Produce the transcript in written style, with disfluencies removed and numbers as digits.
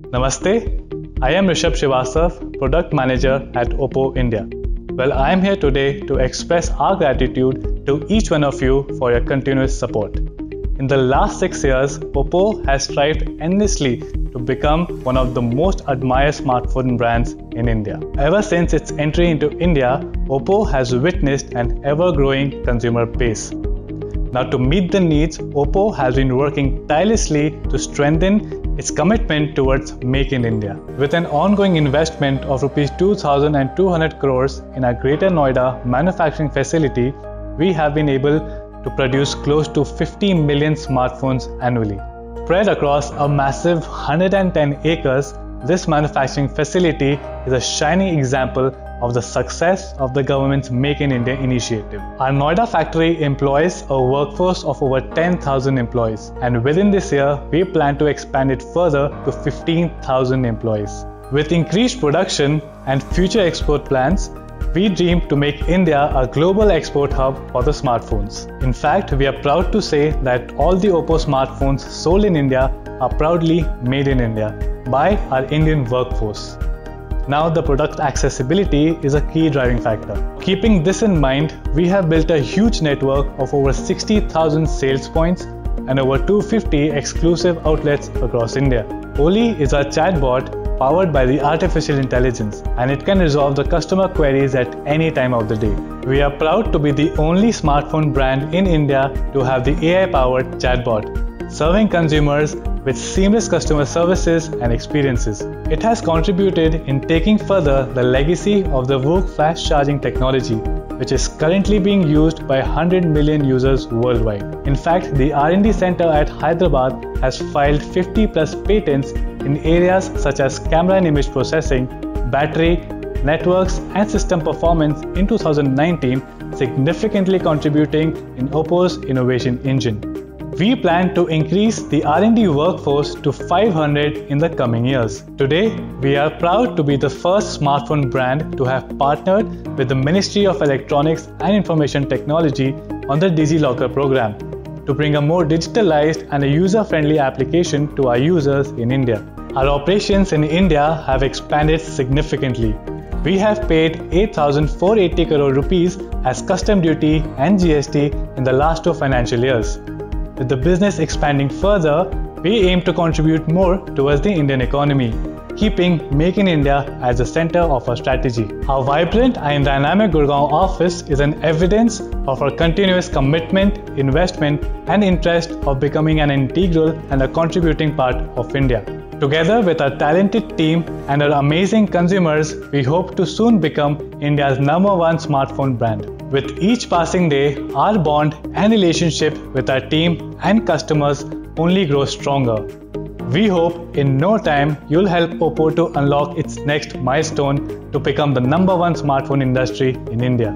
Namaste, I am Rishabh Srivastav, Product Manager at Oppo India. Well, I am here today to express our gratitude to each one of you for your continuous support. In the last 6 years, Oppo has strived endlessly to become one of the most admired smartphone brands in India. Ever since its entry into India, Oppo has witnessed an ever-growing consumer base. Now, to meet the needs, Oppo has been working tirelessly to strengthen its commitment towards Make in India. With an ongoing investment of Rs 2,200 crores in our Greater Noida manufacturing facility, we have been able to produce close to 50 million smartphones annually. Spread across a massive 110 acres, this manufacturing facility is a shining example of the success of the government's Make in India initiative. Our Noida factory employs a workforce of over 10,000 employees, and within this year, we plan to expand it further to 15,000 employees. With increased production and future export plans, we dream to make India a global export hub for the smartphones. In fact, we are proud to say that all the Oppo smartphones sold in India are proudly made in India by our Indian workforce. Now, the product accessibility is a key driving factor. Keeping this in mind, we have built a huge network of over 60,000 sales points and over 250 exclusive outlets across India. Oli is our chatbot powered by the artificial intelligence, and it can resolve the customer queries at any time of the day. We are proud to be the only smartphone brand in India to have the AI-powered chatbot, serving consumers with seamless customer services and experiences. It has contributed in taking further the legacy of the VOOC flash charging technology, which is currently being used by 100 million users worldwide. In fact, the R&D center at Hyderabad has filed 50 plus patents in areas such as camera and image processing, battery, networks and system performance in 2019, significantly contributing in Oppo's innovation engine. We plan to increase the R&D workforce to 500 in the coming years. Today, we are proud to be the first smartphone brand to have partnered with the Ministry of Electronics and Information Technology on the DigiLocker program to bring a more digitalized and a user-friendly application to our users in India. Our operations in India have expanded significantly. We have paid 8,480 crore rupees as custom duty and GST in the last 2 financial years. With the business expanding further, we aim to contribute more towards the Indian economy, keeping Make in India as the center of our strategy. Our vibrant and dynamic Gurgaon office is an evidence of our continuous commitment, investment, and interest of becoming an integral and a contributing part of India. Together with our talented team and our amazing consumers, we hope to soon become India's #1 smartphone brand. With each passing day, our bond and relationship with our team and customers only grows stronger. We hope in no time you'll help Oppo to unlock its next milestone to become the #1 smartphone industry in India.